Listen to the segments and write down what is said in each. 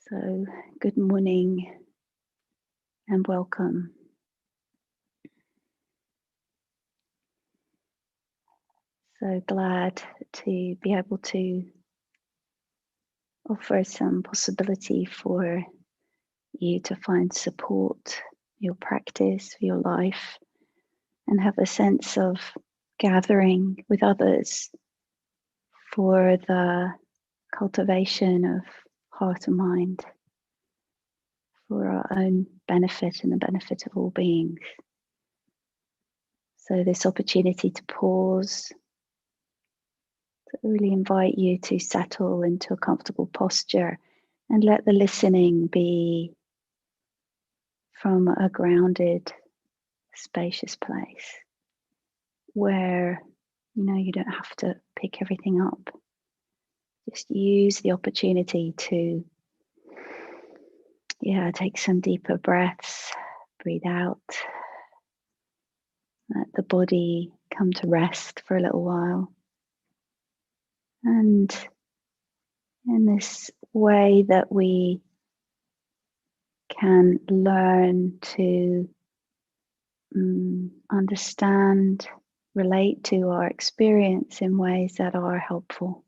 So, good morning and welcome. So glad to be able to offer some possibility for you to find support for your practice, for your life, and have a sense of gathering with others for the cultivation of heart and mind, for our own benefit and the benefit of all beings. So, this opportunity to pause, really invite you to settle into a comfortable posture and let the listening be from a grounded, spacious place where you don't have to pick everything up. Just use the opportunity to take some deeper breaths, breathe out, let the body come to rest for a little while. And in this way that we can learn to understand, relate to our experience in ways that are helpful,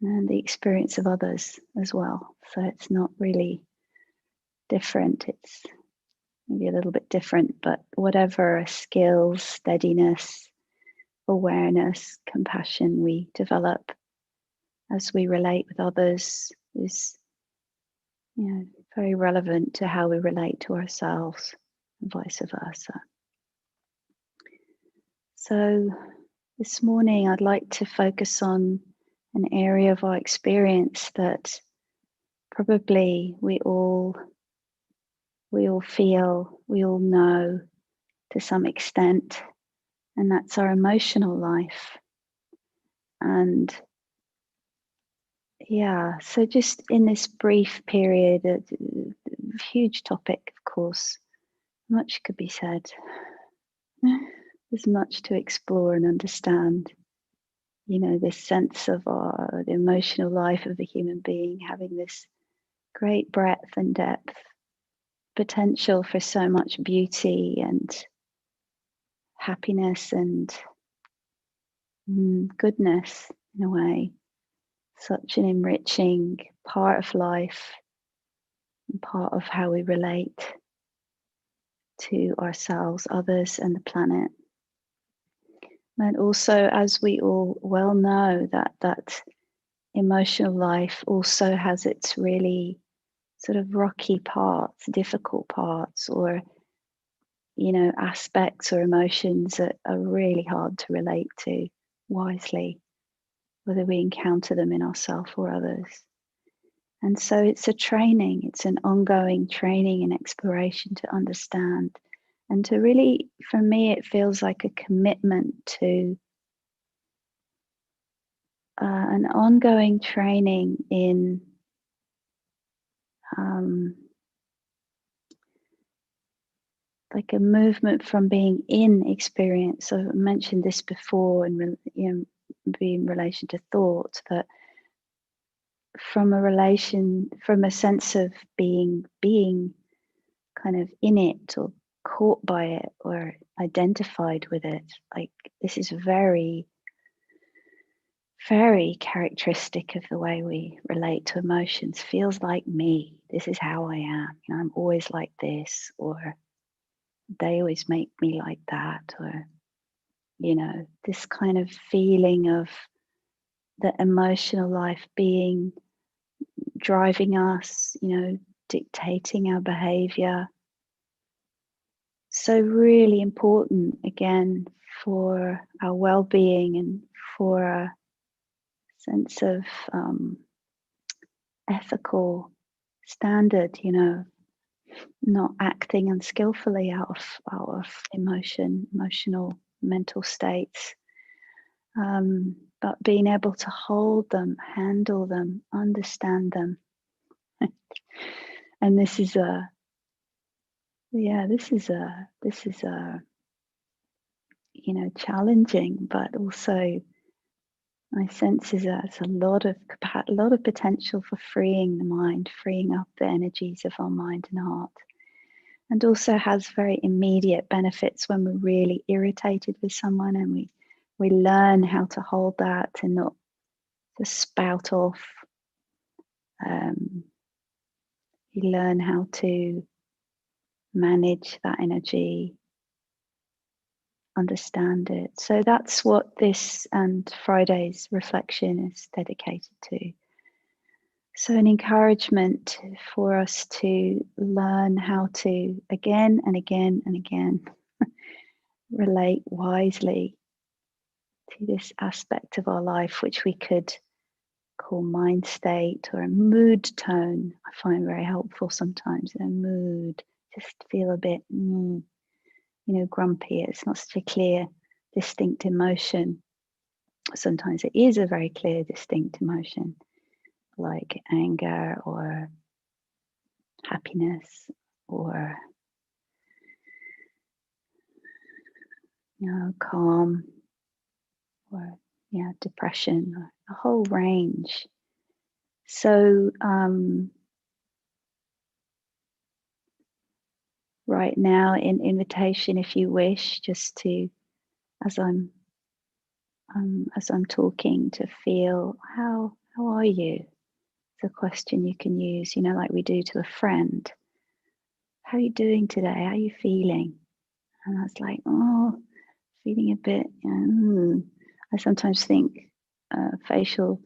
and the experience of others as well. So it's not really different, it's maybe a little bit different, but whatever skills, steadiness, awareness, compassion we develop as we relate with others is very relevant to how we relate to ourselves and vice versa. So this morning I'd like to focus on an area of our experience that probably we all feel, we all know to some extent, and that's our emotional life. And so just in this brief period, a huge topic, of course, much could be said. There's much to explore and understand. This sense of the emotional life of the human being having this great breadth and depth, potential for so much beauty and happiness and goodness in a way. Such an enriching part of life and part of how we relate to ourselves, others, and the planet. And also, as we all well know, that emotional life also has its really sort of rocky parts, difficult parts, or aspects or emotions that are really hard to relate to wisely, whether we encounter them in ourselves or others. And so it's a training, it's an ongoing training and exploration to understand. And to really, for me, it feels like a commitment to an ongoing training in like a movement from being in experience. So I mentioned this before in relation to thought, that from a sense of being kind of in it or caught by it or identified with it, like this is very, very characteristic of the way we relate to emotions. Feels like me, this is how I am, I'm always like this, or they always make me like that, or this kind of feeling of the emotional life being driving us, dictating our behavior. So really important again for our well-being and for a sense of ethical standard, not acting unskillfully out of emotional mental states, but being able to hold them, handle them, understand them. And this is challenging, but also I sense there's a lot of potential for freeing the mind, freeing up the energies of our mind and heart, and also has very immediate benefits when we're really irritated with someone, and we learn how to hold that and not to spout off. You learn how to manage that energy, understand it. So that's what this and Friday's reflection is dedicated to. So, an encouragement for us to learn how to again and again and again relate wisely to this aspect of our life, which we could call mind state or a mood tone. I find very helpful sometimes. A mood, just feel a bit, grumpy. It's not such a clear, distinct emotion. Sometimes it is a very clear, distinct emotion, like anger or happiness or calm or depression, or a whole range. So right now, in invitation, if you wish, just to, as I'm talking, to feel how are you? It's a question you can use, like we do to a friend. How are you doing today? How are you feeling? And I was like, feeling a bit. I sometimes think facial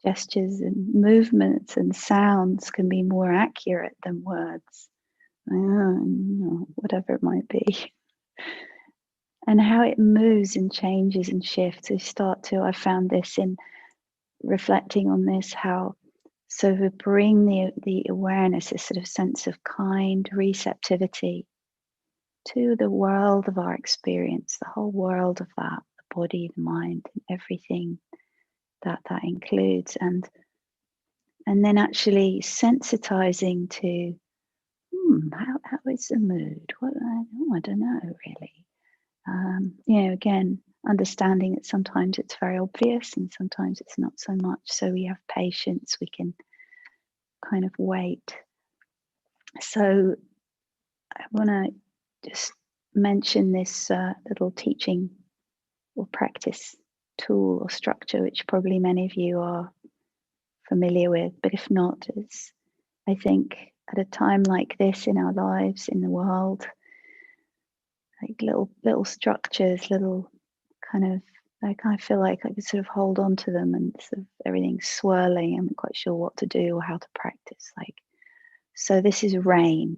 gestures and movements and sounds can be more accurate than words. Whatever it might be. And how it moves and changes and shifts. I found this in reflecting on this, how so we bring the awareness, this sort of sense of kind receptivity to the world of our experience, the whole world of that, the body, the mind, and everything that includes, and then actually sensitizing to how is the mood? I don't know really. Again, understanding that sometimes it's very obvious and sometimes it's not so much. So we have patience. We can kind of wait. So I want to just mention this little teaching or practice tool or structure, which probably many of you are familiar with, but if not, it's, I think, at a time like this in our lives, in the world, like little structures, little kind of, I kind of feel like I could sort of hold on to them, and sort of everything's swirling. I'm not quite sure what to do or how to practice. So this is rain,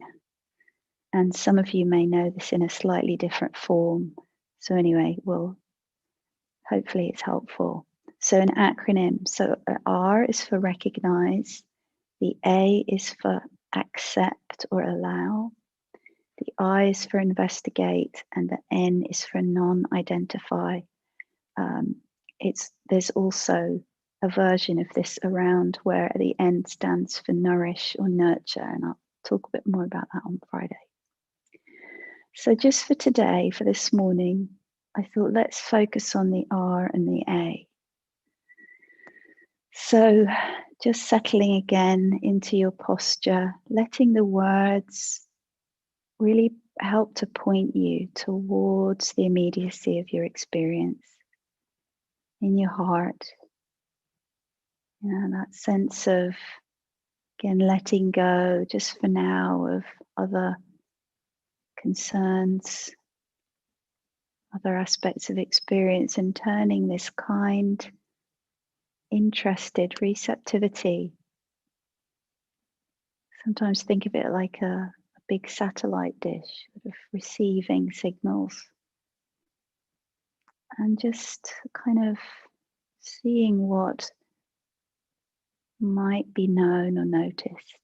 and some of you may know this in a slightly different form. So anyway, hopefully it's helpful. So an acronym. So R is for recognize, the A is for accept or allow, the I is for investigate, and the N is for non-identify. There's also a version of this around where the N stands for nourish or nurture, and I'll talk a bit more about that on Friday. So just for today, for this morning, I thought let's focus on the R and the A. So just settling again into your posture, letting the words really help to point you towards the immediacy of your experience in your heart. That sense of, again, letting go just for now of other concerns, other aspects of experience, and turning this kind, interested receptivity. Sometimes think of it like a big satellite dish, sort of receiving signals, and just kind of seeing what might be known or noticed.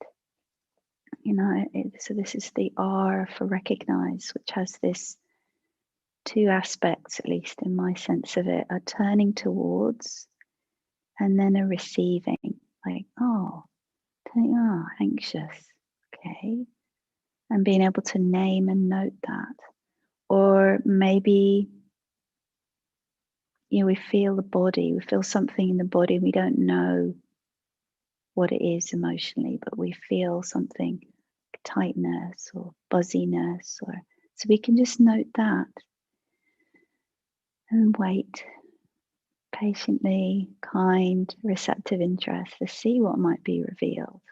So this is the R for recognize, which has this two aspects, at least in my sense of it, a turning towards and then a receiving, like, anxious, okay, and being able to name and note that. Or maybe we feel the body, we feel something in the body, we don't know what it is emotionally, but we feel something, tightness or buzziness, or so we can just note that and wait patiently, kind, receptive interest to see what might be revealed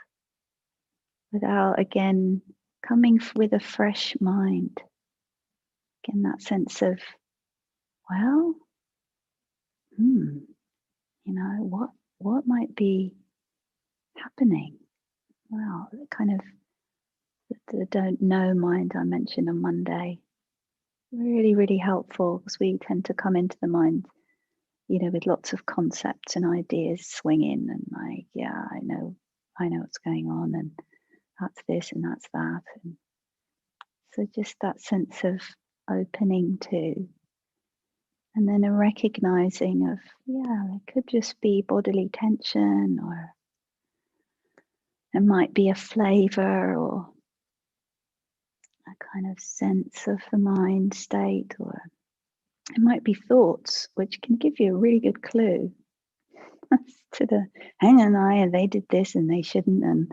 without again coming with a fresh mind. Again, that sense of, well, hmm, what might be happening? Well, kind of the don't know mind I mentioned on Monday. Really, really helpful because we tend to come into the mind, with lots of concepts and ideas swinging and like, yeah, I know what's going on and that's this and that's that. And so just that sense of opening to, and then a recognizing of, yeah, it could just be bodily tension, or it might be a flavor or a kind of sense of the mind state, or it might be thoughts, which can give you a really good clue to the hang on, they did this and they shouldn't, and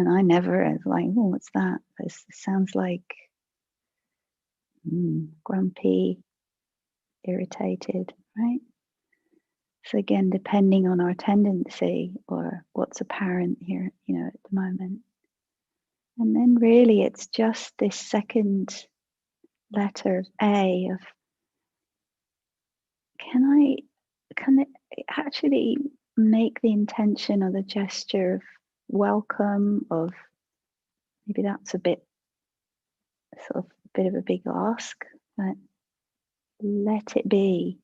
I never. It's like, oh, what's that? This sounds like grumpy, irritated, right? So again, depending on our tendency or what's apparent here, at the moment. And then really it's just this second letter A of, can it actually make the intention or the gesture of welcome, of maybe that's a bit sort of a bit of a big ask, but let it be.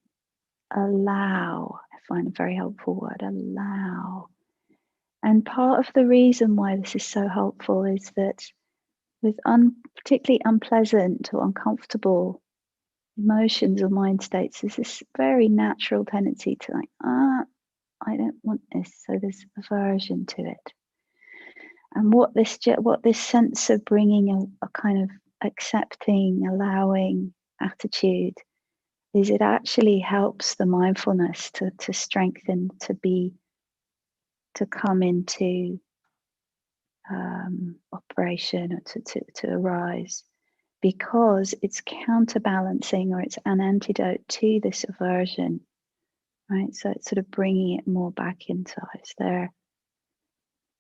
Allow, I find a very helpful word, allow. And part of the reason why this is so helpful is that with particularly unpleasant or uncomfortable emotions or mind states, there's this very natural tendency to like, I don't want this. So there's aversion to it. And what this sense of bringing a kind of accepting, allowing attitude is, it actually helps the mindfulness to strengthen, to come into operation, or to arise, because it's counterbalancing, or it's an antidote to this aversion, right? So it's sort of bringing it more back inside.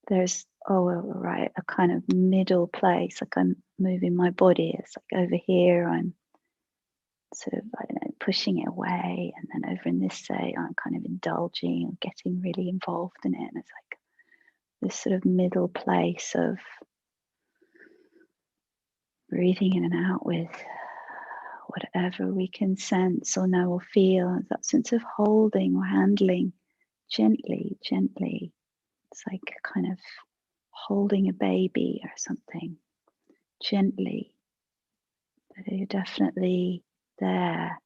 There's, oh, right, a kind of middle place, like I'm moving my body. It's like over here, I'm sort of, I don't know, pushing it away, and then over in this side, I'm kind of indulging and getting really involved in it. And it's like this sort of middle place of breathing in and out with whatever we can sense or know or feel, that sense of holding or handling gently, gently. It's like kind of holding a baby or something, gently, but you're definitely there.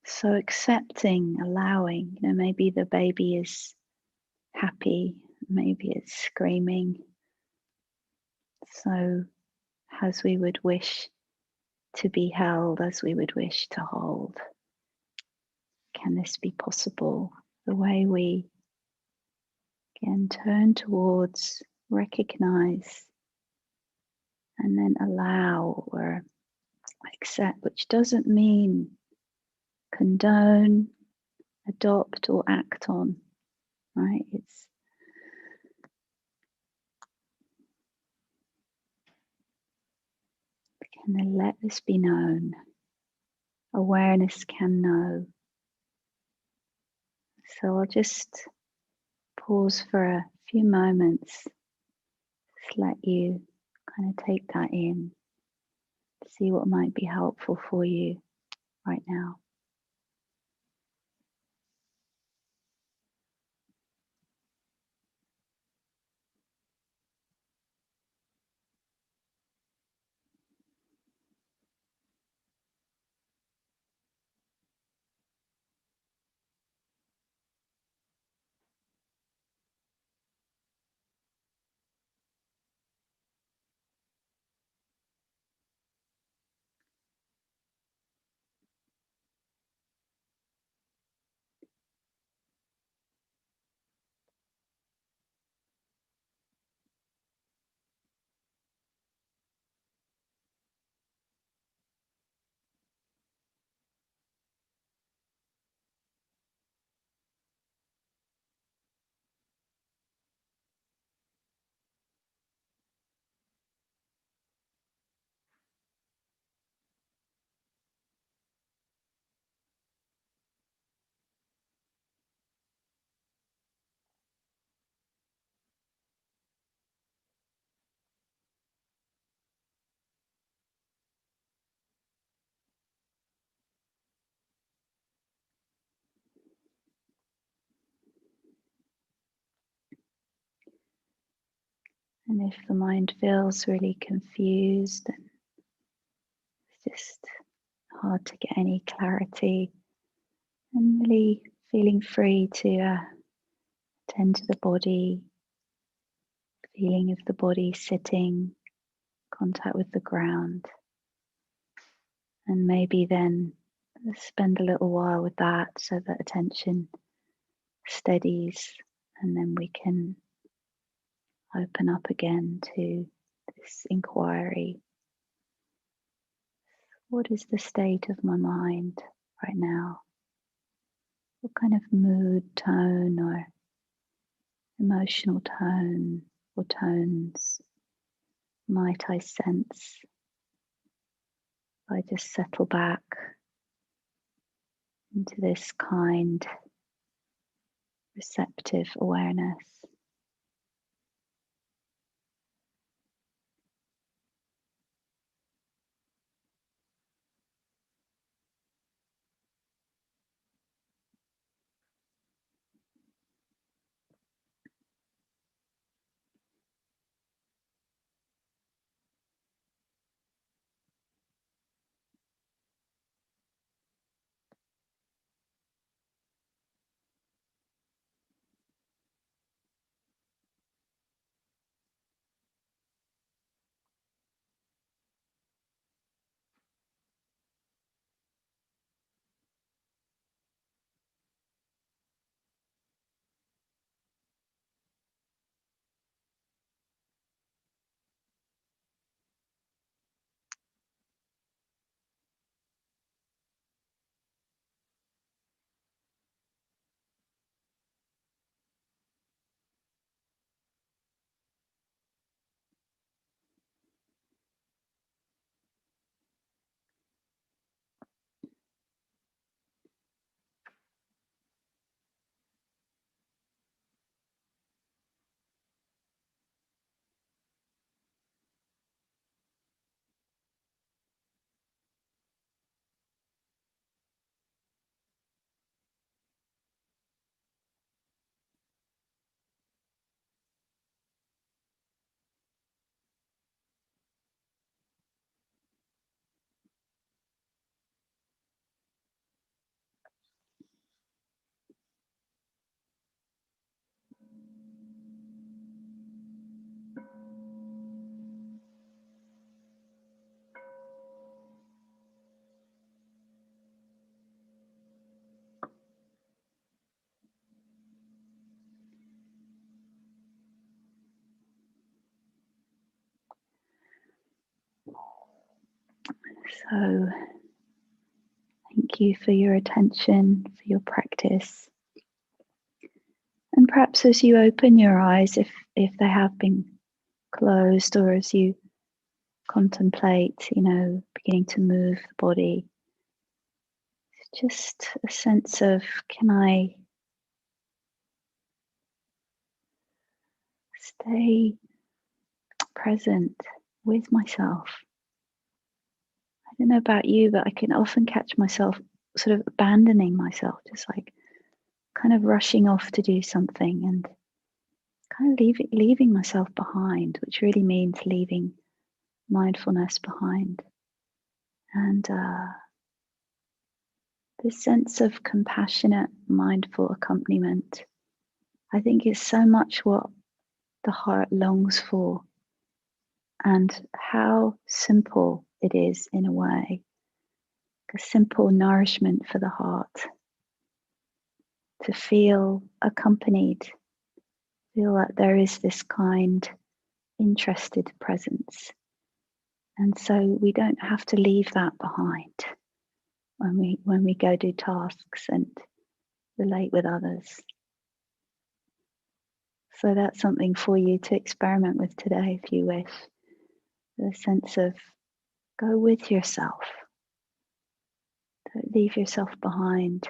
So accepting, allowing, maybe the baby is happy, maybe it's screaming. So as we would wish to be held, as we would wish to hold. Can this be possible? The way we can turn towards, recognize, and then allow or accept, which doesn't mean condone, adopt, or act on, right? It's can they let this be known? Awareness can know. So I'll just pause for a few moments, just let you kind of take that in, see what might be helpful for you right now. And if the mind feels really confused and it's just hard to get any clarity, and really feeling free to attend to the body, feeling of the body sitting, contact with the ground, and maybe then spend a little while with that so that attention steadies, and then we can open up again to this inquiry. What is the state of my mind right now? What kind of mood, tone, or emotional tone or tones might I sense if I just settle back into this kind, receptive awareness? So, thank you for your attention, for your practice. And perhaps as you open your eyes, if they have been closed, or as you contemplate, beginning to move the body, just a sense of, can I stay present with myself? I don't know about you, but I can often catch myself sort of abandoning myself, just like kind of rushing off to do something and kind of leaving myself behind, which really means leaving mindfulness behind. And this sense of compassionate, mindful accompaniment, I think, is so much what the heart longs for, and how simple it is in a way, a simple nourishment for the heart to feel accompanied, feel that there is this kind, interested presence. And so we don't have to leave that behind when we go do tasks and relate with others. So that's something for you to experiment with today, if you wish. The sense of go with yourself. Don't leave yourself behind.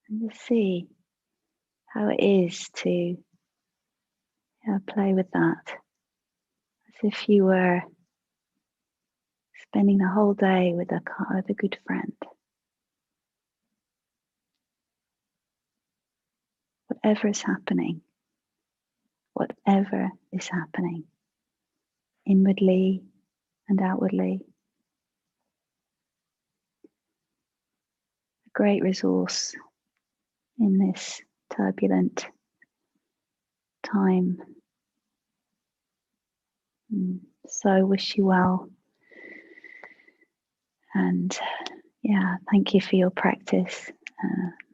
And just see how it is to play with that. As if you were spending the whole day with a good friend. Whatever is happening, whatever is happening, inwardly and outwardly. A great resource in this turbulent time. So wish you well. And thank you for your practice.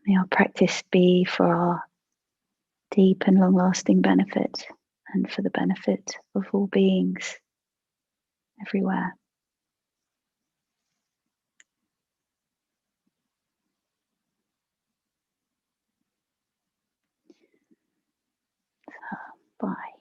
May our practice be for our deep and long-lasting benefit and for the benefit of all beings everywhere. Bye.